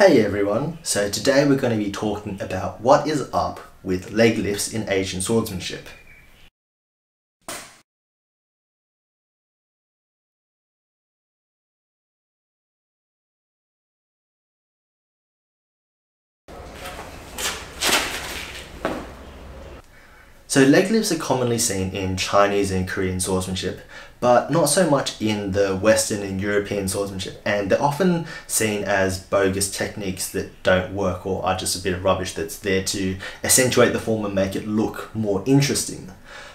Hey everyone, so today we're going to be talking about what is up with leg lifts in Asian swordsmanship. So leg lifts are commonly seen in Chinese and Korean swordsmanship, but not so much in the Western and European swordsmanship, and they're often seen as bogus techniques that don't work or are just a bit of rubbish that's there to accentuate the form and make it look more interesting.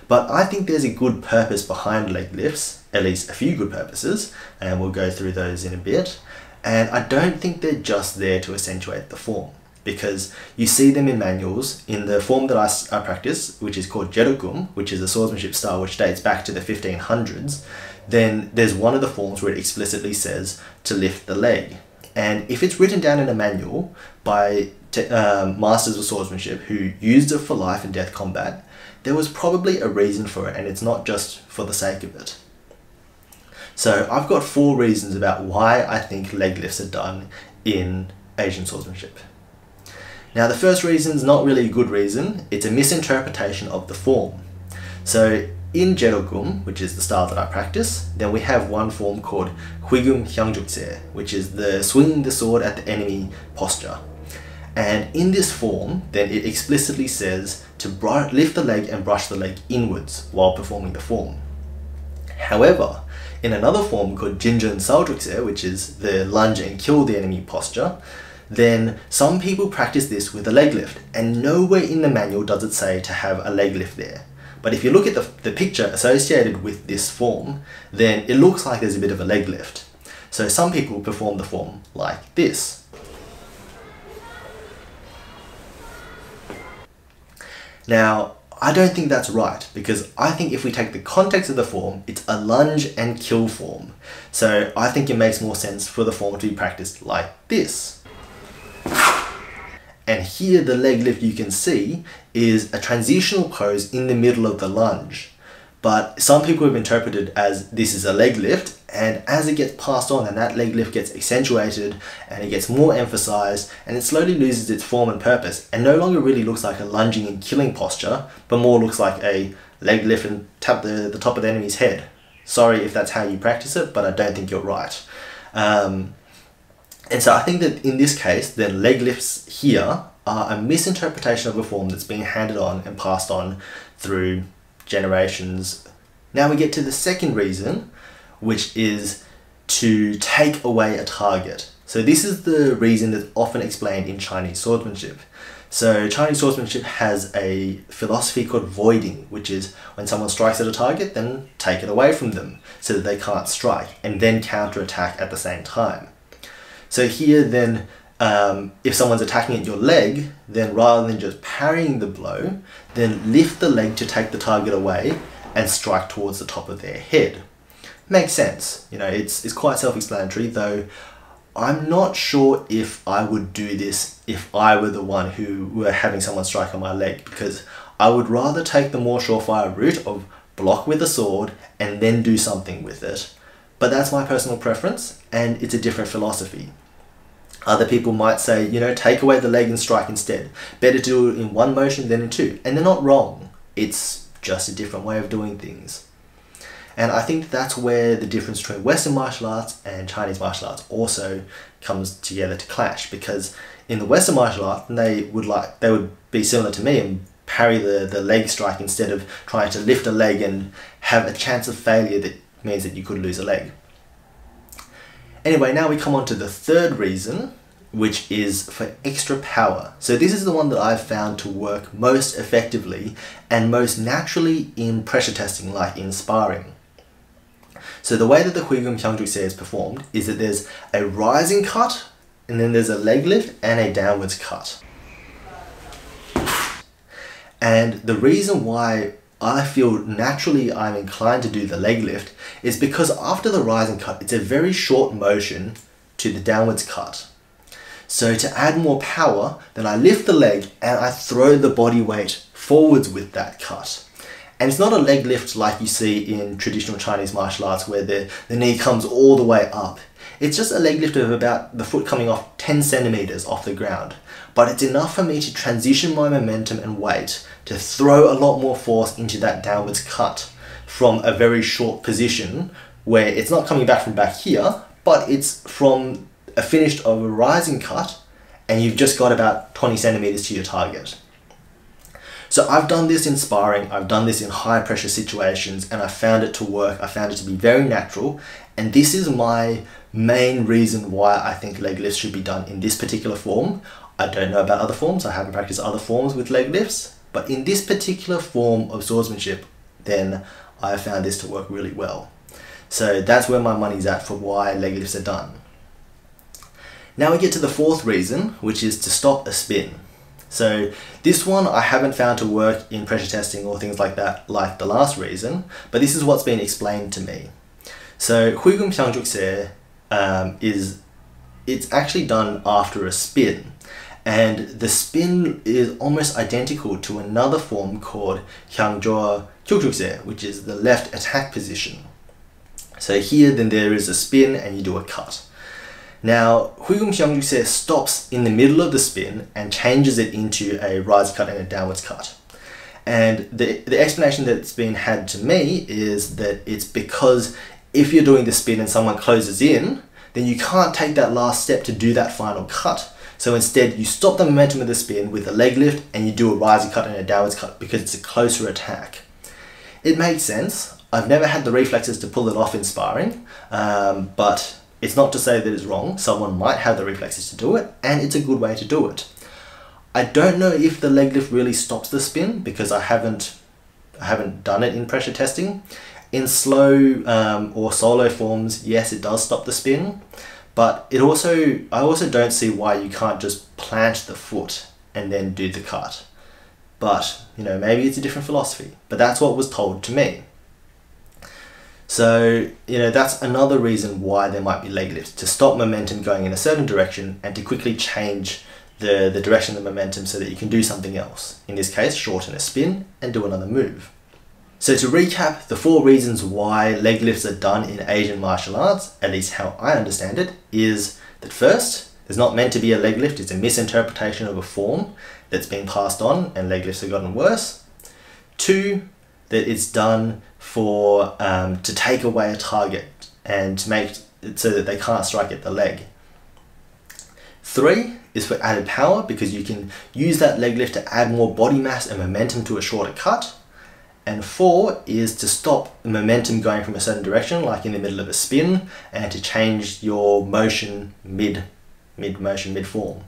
But I think there's a good purpose behind leg lifts, at least a few good purposes, and we'll go through those in a bit. And I don't think they're just there to accentuate the form, because you see them in manuals in the form that I practice, which is called Jedok Geom, which is a swordsmanship style which dates back to the 1500s. Then there's one of the forms where it explicitly says to lift the leg. And if it's written down in a manual by masters of swordsmanship who used it for life and death combat, there was probably a reason for it, and it's not just for the sake of it. So I've got 4 reasons about why I think leg lifts are done in Asian swordsmanship. Now the first reason is not really a good reason, it's a misinterpretation of the form. So in Jedok Geom, which is the style that I practice, then we have one form called Hyugum, which is the swinging the sword at the enemy posture. And in this form, then it explicitly says to lift the leg and brush the leg inwards while performing the form. However, in another form called Jinjun, which is the lunge and kill the enemy posture, then some people practice this with a leg lift, and nowhere in the manual does it say to have a leg lift there. But if you look at the picture associated with this form, then it looks like there's a bit of a leg lift. So some people perform the form like this. Now, I don't think that's right, because I think if we take the context of the form, it's a lunge and kill form. So I think it makes more sense for the form to be practiced like this. And here the leg lift you can see is a transitional pose in the middle of the lunge. But some people have interpreted as this is a leg lift, and as it gets passed on and that leg lift gets accentuated and it gets more emphasized and it slowly loses its form and purpose and no longer really looks like a lunging and killing posture, but more looks like a leg lift and tap the top of the enemy's head. Sorry if that's how you practice it, but I don't think you're right. And so I think that in this case, the leg lifts here are a misinterpretation of a form that's being handed on and passed on through generations. Now we get to the second reason, which is to take away a target. So this is the reason that's often explained in Chinese swordsmanship. So Chinese swordsmanship has a philosophy called voiding, which is when someone strikes at a target, then take it away from them so that they can't strike, and then counterattack at the same time. So here then, if someone's attacking at your leg, then rather than just parrying the blow, then lift the leg to take the target away and strike towards the top of their head. Makes sense. You know, it's quite self-explanatory, though I'm not sure if I would do this if I were the one who were having someone strike on my leg, because I would rather take the more surefire route of block with a sword and then do something with it. But that's my personal preference, and it's a different philosophy. Other people might say, you know, take away the leg and strike instead. Better do it in one motion than in 2. And they're not wrong. It's just a different way of doing things. And I think that's where the difference between Western martial arts and Chinese martial arts also comes together to clash. Because in the Western martial art, they would be similar to me and parry the leg strike instead of trying to lift a leg and have a chance of failure that means that you could lose a leg. Anyway, now we come on to the third reason, which is for extra power. So this is the one that I've found to work most effectively and most naturally in pressure testing, like in sparring. So the way that the Hyugum is performed is that there's a rising cut, and then there's a leg lift and a downwards cut. And the reason why I feel naturally I'm inclined to do the leg lift is because after the rising cut, it's a very short motion to the downwards cut. So to add more power, then I lift the leg and I throw the body weight forwards with that cut. And it's not a leg lift like you see in traditional Chinese martial arts where the knee comes all the way up. It's just a leg lift of about the foot coming off 10 centimeters off the ground, but it's enough for me to transition my momentum and weight to throw a lot more force into that downwards cut from a very short position where it's not coming back from back here, but it's from a finished of a rising cut and you've just got about 20 centimeters to your target. So I've done this in sparring, I've done this in high pressure situations, and I found it to work. I found it to be very natural, and this is my main reason why I think leg lifts should be done in this particular form. I don't know about other forms, I haven't practiced other forms with leg lifts, but in this particular form of swordsmanship, then I found this to work really well. So that's where my money's at for why leg lifts are done. Now we get to the fourth reason, which is to stop a spin. So this one I haven't found to work in pressure testing or things like that, like the last reason, but this is what's been explained to me. So Huigum Pyeongjukse it's actually done after a spin, and the spin is almost identical to another form called Hyangjoa Kyugjukse, which is the left attack position. So here then there is a spin and you do a cut. Now, Huigum Pyeongjukse stops in the middle of the spin and changes it into a rise cut and a downwards cut. And the explanation that's been had to me is that it's because if you're doing the spin and someone closes in, then you can't take that last step to do that final cut. So instead, you stop the momentum of the spin with a leg lift and you do a rising cut and a downwards cut because it's a closer attack. It makes sense. I've never had the reflexes to pull it off in sparring, but it's not to say that it's wrong. Someone might have the reflexes to do it, and it's a good way to do it. I don't know if the leg lift really stops the spin because I haven't done it in pressure testing. In slow or solo forms, yes, it does stop the spin, but I also don't see why you can't just plant the foot and then do the cut. But, you know, maybe it's a different philosophy, but that's what was told to me. So, you know, that's another reason why there might be leg lifts, to stop momentum going in a certain direction and to quickly change the direction of the momentum so that you can do something else. In this case, shorten a spin and do another move. So to recap, the 4 reasons why leg lifts are done in Asian martial arts, at least how I understand it, is that first, there's not meant to be a leg lift, it's a misinterpretation of a form that's been passed on and leg lifts have gotten worse. 2, that it's done for to take away a target and to make it so that they can't strike at the leg. 3 is for added power because you can use that leg lift to add more body mass and momentum to a shorter cut. And 4 is to stop the momentum going from a certain direction, like in the middle of a spin, and to change your motion mid-motion, mid-form.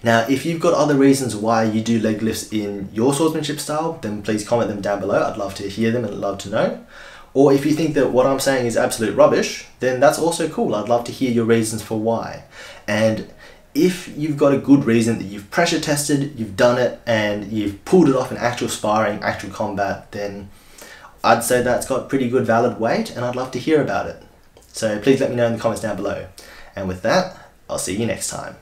Now, if you've got other reasons why you do leg lifts in your swordsmanship style, then please comment them down below. I'd love to hear them and I'd love to know. Or if you think that what I'm saying is absolute rubbish, then that's also cool. I'd love to hear your reasons for why. And if you've got a good reason that you've pressure tested, you've done it, and you've pulled it off in actual sparring, actual combat, then I'd say that's got pretty good valid weight and I'd love to hear about it. So please let me know in the comments down below. And with that, I'll see you next time.